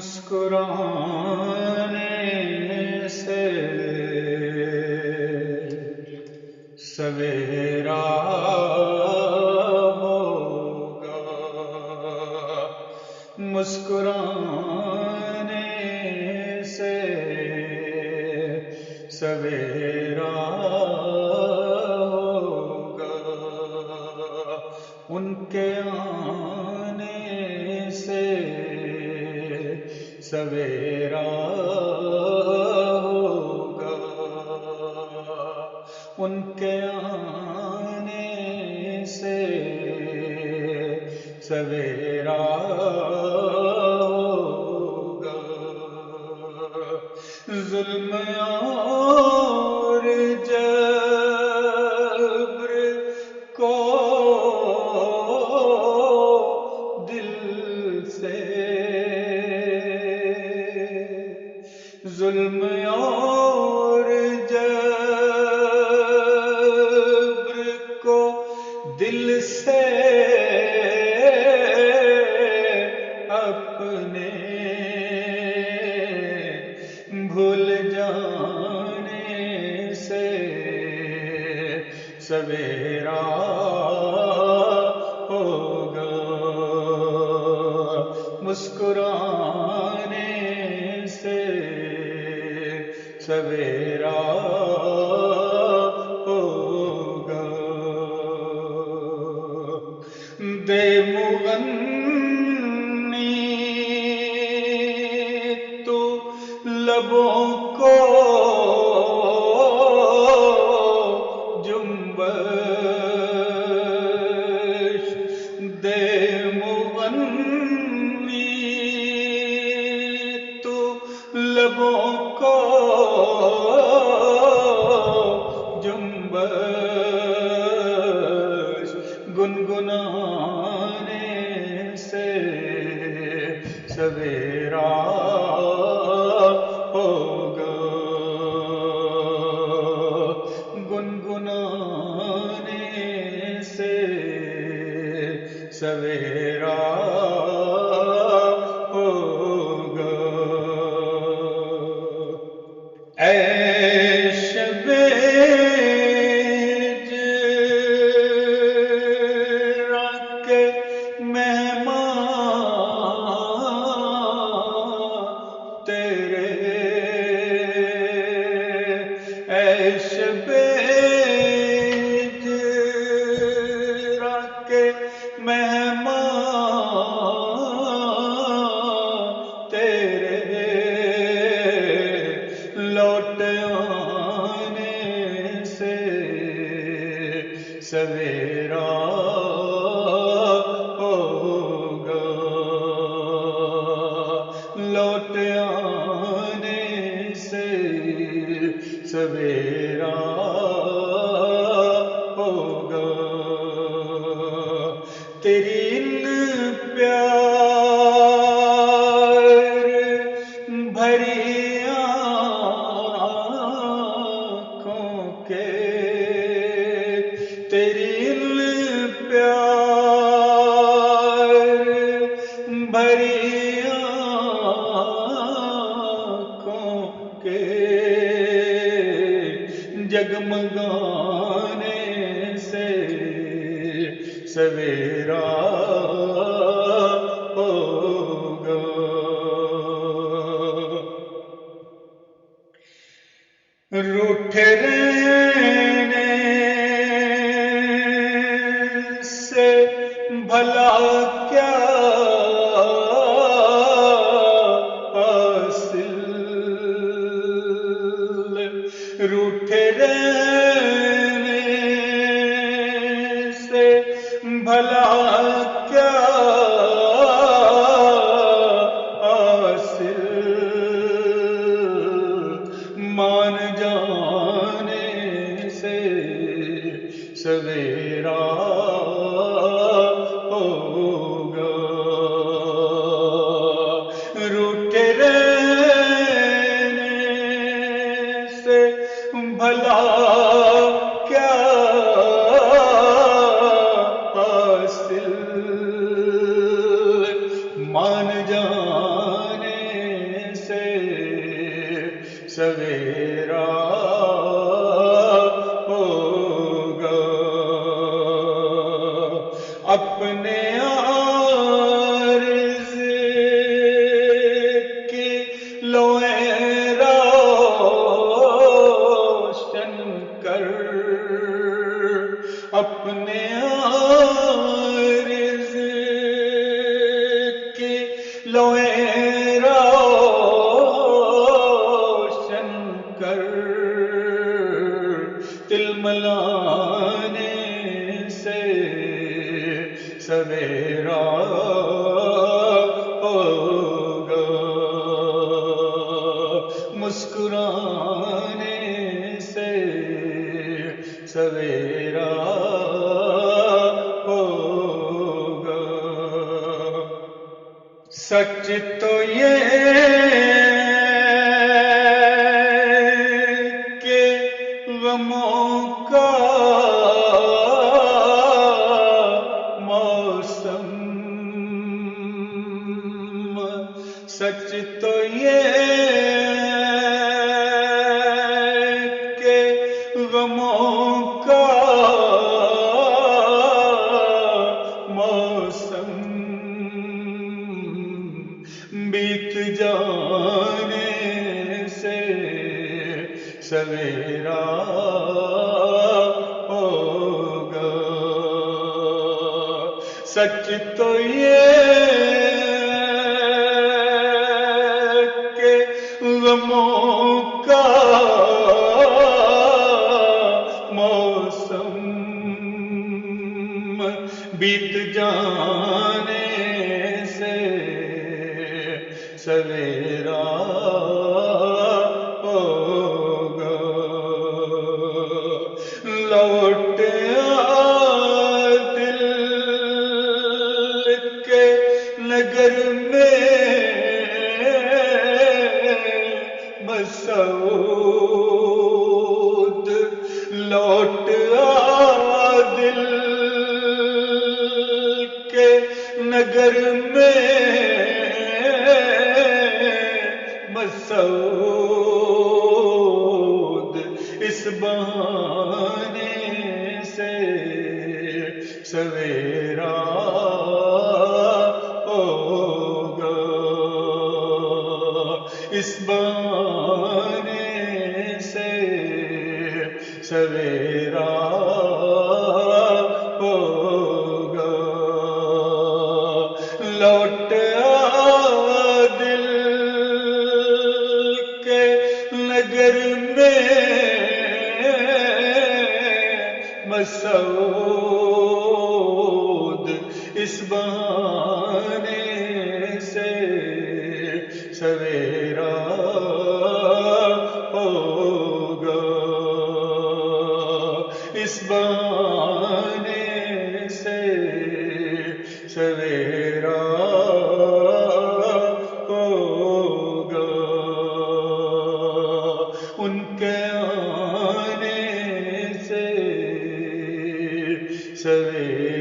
مسکرانے سے سویرا ہوگا، مسکرانے سے سویرا ہوگا، ان کے آنے سے سویرا ہوگا، ان کے آنے سے سویرا ہوگا، ظلم اور جبر کو دل سے، ظلم اور جبر کو دل سے اپنے بھول جانے سے سویرا ہوگا، مسکرانے سے سویرا ہوگا، دے مغنی تو لبوں کو جنبش، دے مغنی تو لبوں کو جنبش، گنگنانے سے سویرا ہوگا، گنگنانے سے سویرا ہوگا، اے شب ہجرا کے مہمان تیرے، اے شب ہجرا کے مہمان تیرے، لوٹ آنے سے سویرا ہوگا، لوٹ آنے سے سویرا ہوگا، تیری ان پیار بھری آنکھوں کے، تیری ان پیار بھری آنکھوں کے جگمگانے سے سویرا ہوگا، روٹھے رہنے سے بھلا کیا حاصل، روٹھے رہنے سے بھلا کیا حاصل، مان جانے روشن کر، تلملانے سے سویرا ہوگا، مسکرانے سے سویرا ہوگا۔ سچ تو یہ کہ غموں کا موسم، سچ تو یہ کہ غموں کا موسم بیت جانے سے سویرا ہوگا۔ سچ تو یہ کہ غموں کا موسم بیت جانے سے سویرا ہوگا۔ لوٹ آ دل کے نگر میں مسعود، لوٹ آ دل کے نگر میں مسعود، اس بہانے سے سویرا ہوگا، اس بہانے سے سویرا ہوگا۔ لوٹ آ دل کے نگر میں مسعود، اس بہانے سے سویرا ہوگا، اس بہانے سے سویرا ہوگا۔ ان کے آنے سے سویرا